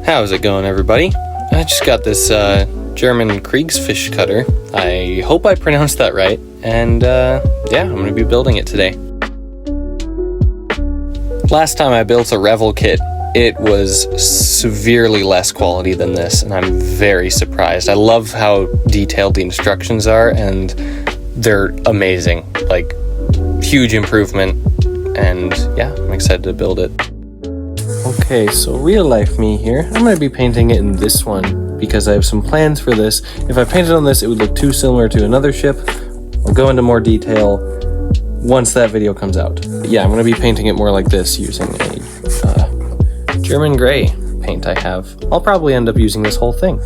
How's it going, everybody? I just got this German Kriegsfischkutter. I hope I pronounced that right. And yeah, I'm going to be building it today. Last time I built a Revell kit, it was severely less quality than this, and I'm very surprised. I love how detailed the instructions are, and they're amazing. Like, huge improvement, and yeah, I'm excited to build it. Okay, so real life me here. I'm going to be painting it in this one because I have some plans for this. If I painted on this, it would look too similar to another ship. I'll go into more detail once that video comes out. But yeah, I'm going to be painting it more like this using a German gray paint I have. I'll probably end up using this whole thing.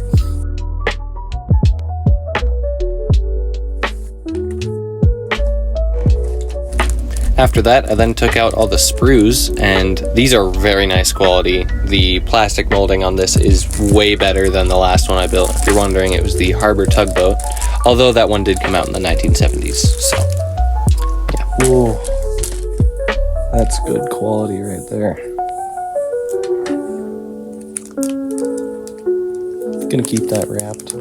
After that, I then took out all the sprues, and these are very nice quality. The plastic molding on this is way better than the last one I built. If you're wondering, it was the Harbor tugboat, although that one did come out in the 1970s, so yeah. Whoa, that's good quality right there. Gonna keep that wrapped.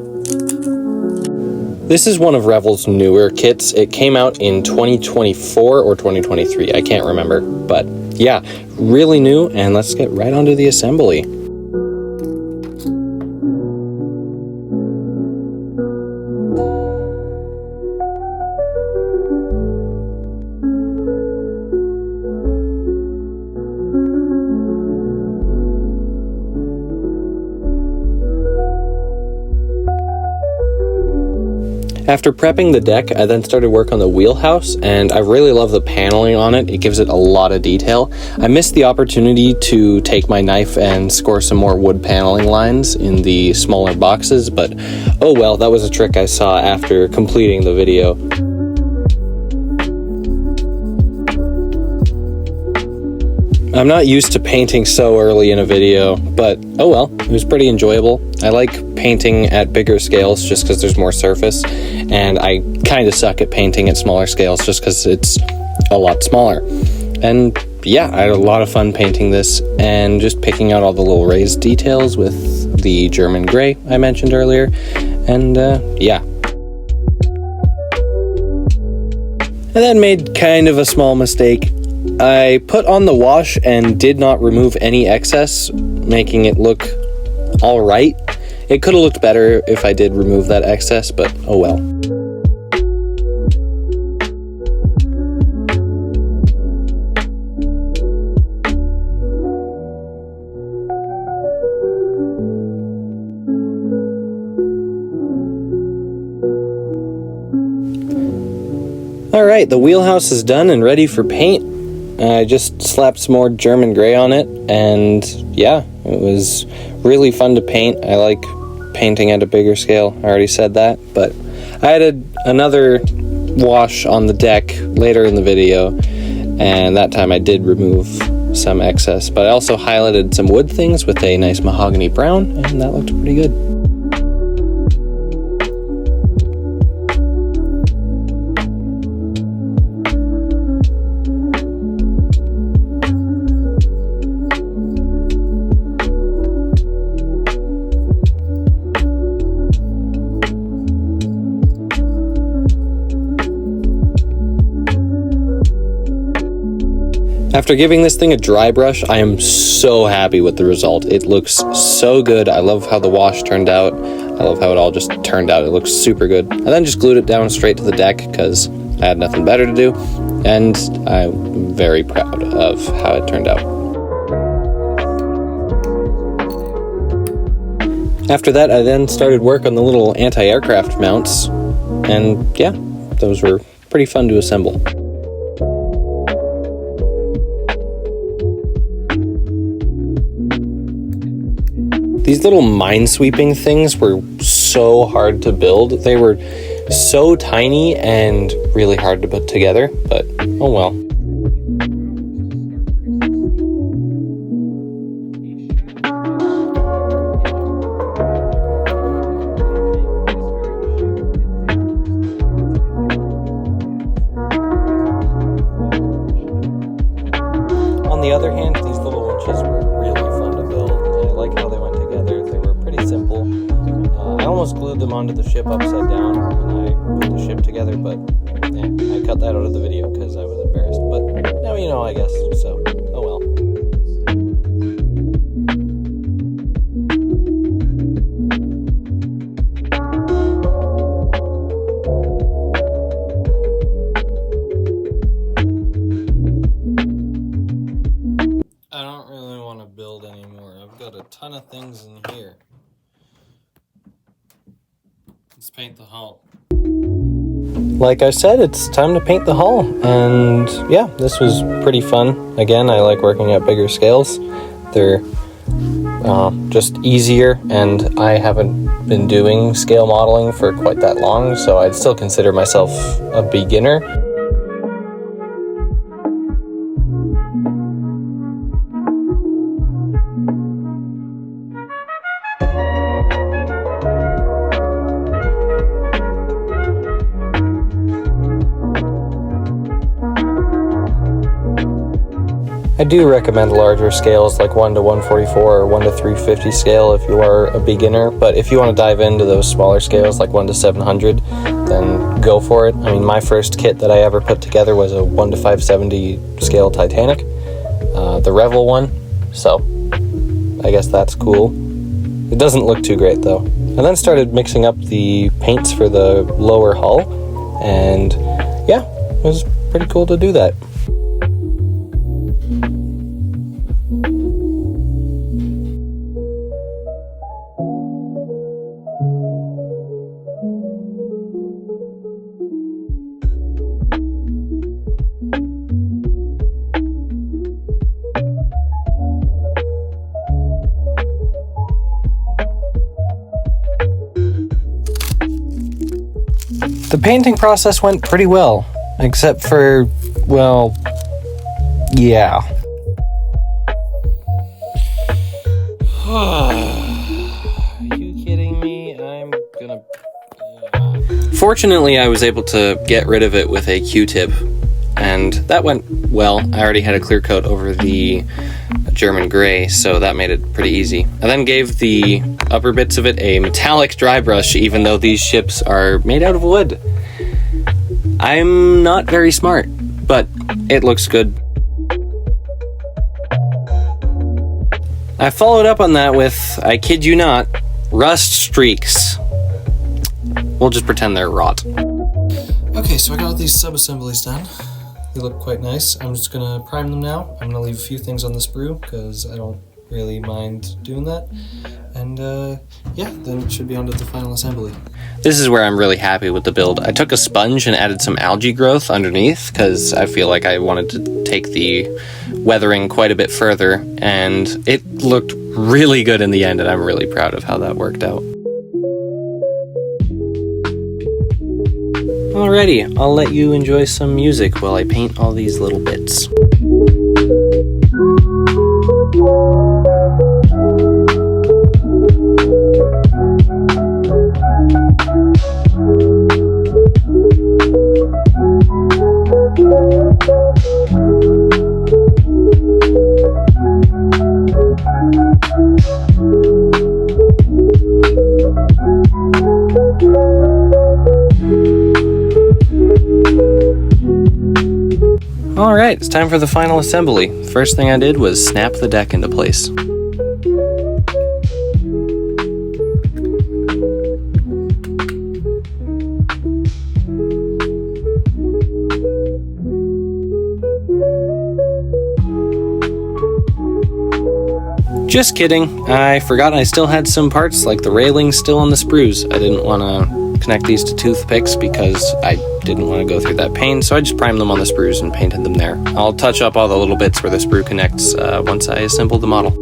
This is one of Revell's newer kits. It came out in 2024 or 2023, I can't remember. But yeah, really new, and let's get right onto the assembly. After prepping the deck, I then started work on the wheelhouse, and I really love the paneling on it. It gives it a lot of detail. I missed the opportunity to take my knife and score some more wood paneling lines in the smaller boxes, but oh well, that was a trick I saw after completing the video. I'm not used to painting so early in a video, but oh well, it was pretty enjoyable. I like painting at bigger scales just because there's more surface, and I kind of suck at painting at smaller scales just because it's a lot smaller. And yeah, I had a lot of fun painting this and just picking out all the little raised details with the German gray I mentioned earlier, and yeah. I then made kind of a small mistake. I put on the wash and did not remove any excess, making it look alright. It could have looked better if I did remove that excess, but oh well. Alright, the wheelhouse is done and ready for paint. I just slapped some more German gray on it, and yeah, it was really fun to paint. I like painting at a bigger scale, I already said that, but I added another wash on the deck later in the video, and that time I did remove some excess, but I also highlighted some wood things with a nice mahogany brown, and that looked pretty good. After giving this thing a dry brush, I am so happy with the result. It looks so good. I love how the wash turned out. I love how it all just turned out. It looks super good. I then just glued it down straight to the deck because I had nothing better to do, and I'm very proud of how it turned out. After that, I then started work on the little anti-aircraft mounts, and yeah, those were pretty fun to assemble. These little minesweeping things were so hard to build. They were so tiny and really hard to put together, but oh well. On the other hand, these little winches were really fun to build. I like how they went together. them onto the ship upside down when I put the ship together, but yeah, I cut that out of the video because I was embarrassed. But now you know, I guess, so oh well. I don't really want to build anymore. I've got a ton of things in here. Let's paint the hull. Like I said, it's time to paint the hull, and yeah, this was pretty fun. Again, I like working at bigger scales. They're just easier, and I haven't been doing scale modeling for quite that long, so I'd still consider myself a beginner. I do recommend larger scales like 1 to 144 or 1 to 350 scale if you are a beginner, but if you want to dive into those smaller scales like 1 to 700, then go for it. I mean, my first kit that I ever put together was a 1 to 570 scale Titanic, the Revell one, so I guess that's cool. It doesn't look too great though. And then started mixing up the paints for the lower hull, and yeah, it was pretty cool to do that. The painting process went pretty well, except for, well, yeah. Are you kidding me? I'm gonna... Fortunately, I was able to get rid of it with a Q-tip, and that went well. I already had a clear coat over the German gray, so that made it pretty easy. I then gave the upper bits of it a metallic dry brush, even though these ships are made out of wood. I'm not very smart, but it looks good. I followed up on that with, I kid you not, rust streaks. We'll just pretend they're rot. Okay, so I got these sub-assemblies done. They look quite nice. I'm just gonna prime them now. I'm gonna leave a few things on the sprue because I don't really mind doing that. And yeah, then it should be onto the final assembly. This is where I'm really happy with the build. I took a sponge and added some algae growth underneath because I feel like I wanted to take the weathering quite a bit further, and it looked really good in the end, and I'm really proud of how that worked out. Alrighty, I'll let you enjoy some music while I paint all these little bits. Alright, it's time for the final assembly. First thing I did was snap the deck into place. Just kidding, I forgot I still had some parts like the railings still on the sprues. I didn't want to connect these to toothpicks because I didn't want to go through that pain, so I just primed them on the sprues and painted them there. I'll touch up all the little bits where the sprue connects once I assemble the model.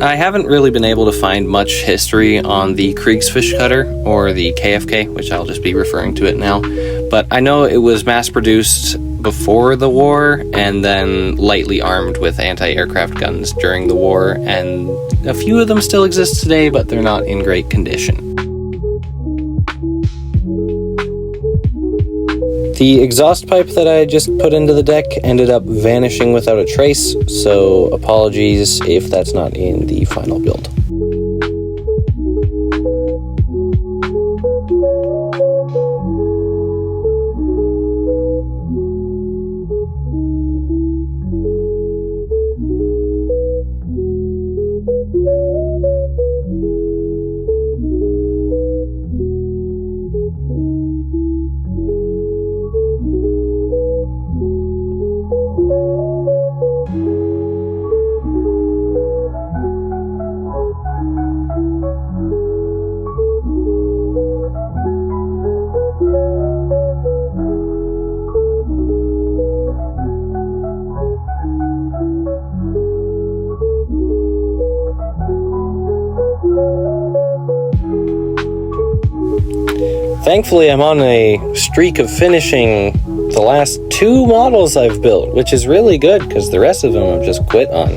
I haven't really been able to find much history on the Kriegsfischkutter, or the KFK, which I'll just be referring to it now, but I know it was mass-produced before the war, and then lightly armed with anti-aircraft guns during the war, and a few of them still exist today, but they're not in great condition. The exhaust pipe that I just put into the deck ended up vanishing without a trace, so apologies if that's not in the final build. Thankfully, I'm on a streak of finishing the last 2 models I've built, which is really good because the rest of them I've just quit on.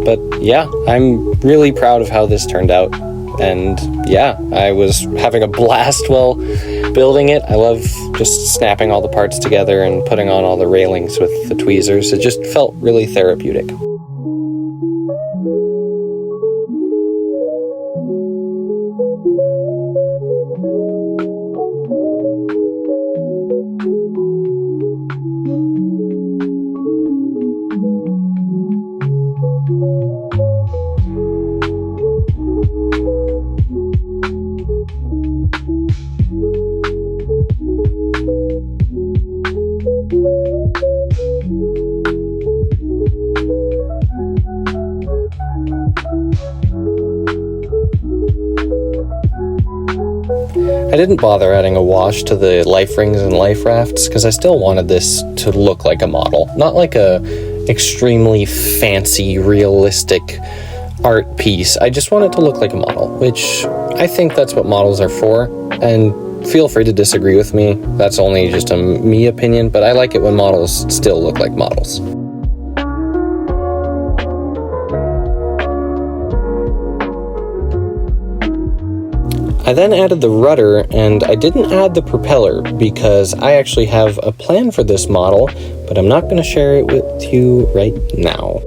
But yeah, I'm really proud of how this turned out. And yeah, I was having a blast while building it. I love just snapping all the parts together and putting on all the railings with the tweezers. It just felt really therapeutic. I didn't bother adding a wash to the life rings and life rafts because I still wanted this to look like a model, not like a extremely fancy, realistic art piece. I just want it to look like a model, which I think that's what models are for, and feel free to disagree with me. That's only just a me opinion, but I like it when models still look like models. I then added the rudder, and I didn't add the propeller because I actually have a plan for this model, but I'm not going to share it with you right now.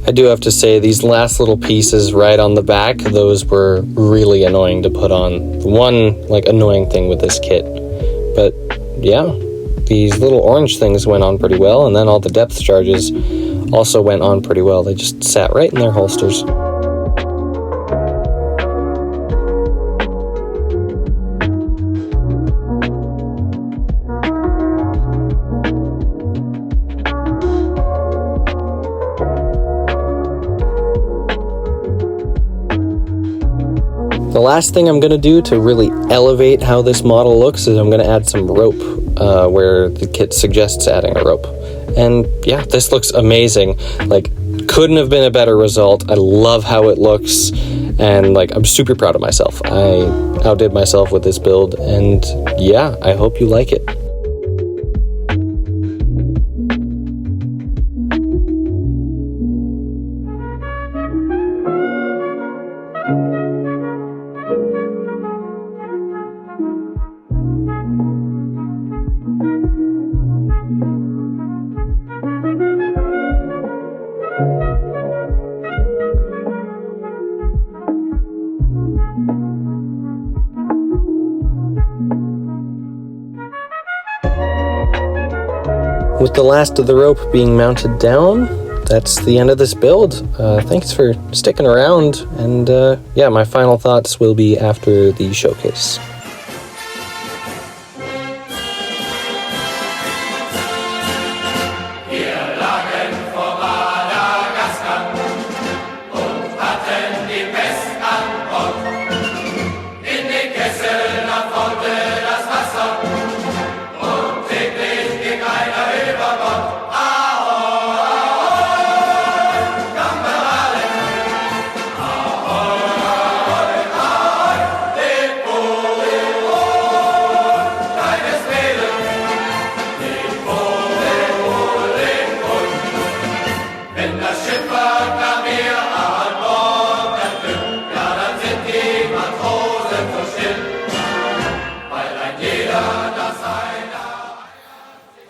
I do have to say, these last little pieces right on the back, those were really annoying to put on. One, annoying thing with this kit. But yeah, these little orange things went on pretty well, and then all the depth charges also went on pretty well. They just sat right in their holsters. The last thing I'm going to do to really elevate how this model looks is I'm going to add some rope where the kit suggests adding a rope. And yeah, this looks amazing. Couldn't have been a better result. I love how it looks, and I'm super proud of myself. I outdid myself with this build, and yeah, I hope you like it. With the last of the rope being mounted down, that's the end of this build. Thanks for sticking around, and yeah, my final thoughts will be after the showcase.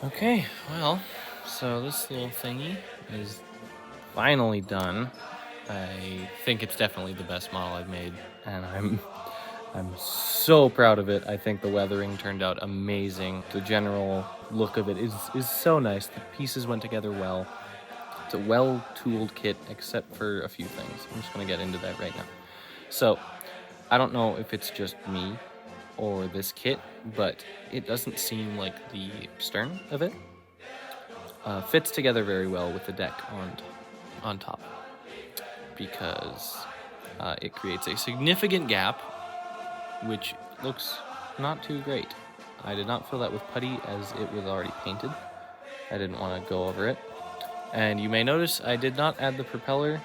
Okay, well, so this little thingy is finally done. I think it's definitely the best model I've made, and I'm so proud of it. I think the weathering turned out amazing. The general look of it is so nice. The pieces went together well. It's a well-tooled kit, except for a few things. I'm just going to get into that right now. So, I don't know if it's just me or this kit, but it doesn't seem like the stern of it fits together very well with the deck on top, because it creates a significant gap, which looks not too great. I did not fill that with putty as it was already painted. I didn't want to go over it. And you may notice I did not add the propeller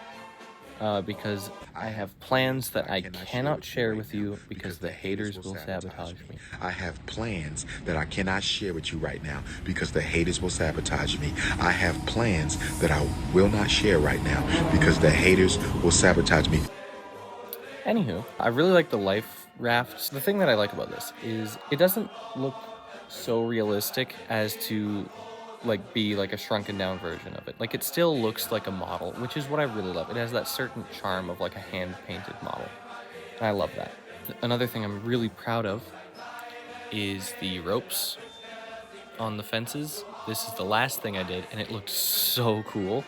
because I have plans that I cannot share with you because the haters will sabotage me. I have plans that I cannot share with you right now because the haters will sabotage me. I have plans that I will not share right now because the haters will sabotage me. Anywho, I really like the life rafts. The thing that I like about this is it doesn't look so realistic as to be like a shrunken down version of it. Like, it still looks like a model, which is what I really love. It has that certain charm of like a hand painted model, and I love that. Another thing I'm really proud of is the ropes on the fences. This is the last thing I did, and it looked so cool,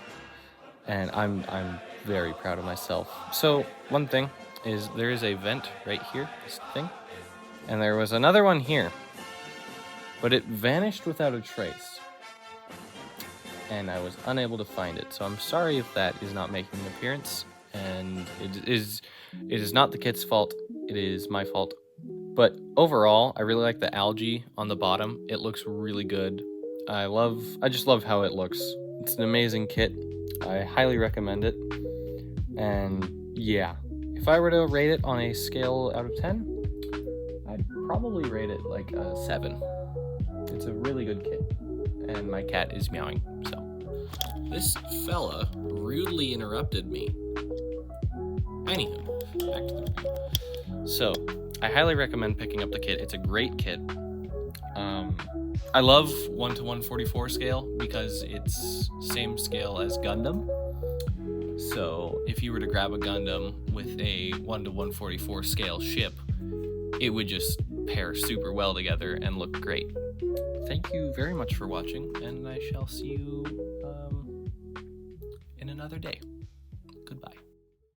and I'm very proud of myself. So one thing is there is a vent right here, this thing, and there was another one here, but it vanished without a trace, and I was unable to find it. So I'm sorry if that is not making an appearance, and it is not the kit's fault. It is my fault. But overall, I really like the algae on the bottom. It looks really good. I just love how it looks. It's an amazing kit. I highly recommend it. And yeah, if I were to rate it on a scale out of 10, I'd probably rate it like a 7. It's a really good kit. And my cat is meowing, so. This fella rudely interrupted me. Anywho, back to the review. So, I highly recommend picking up the kit. It's a great kit. I love 1:144 scale because it's same scale as Gundam. So if you were to grab a Gundam with a 1:144 scale ship, it would just pair super well together and look great. Thank you very much for watching, and I shall see you in another day.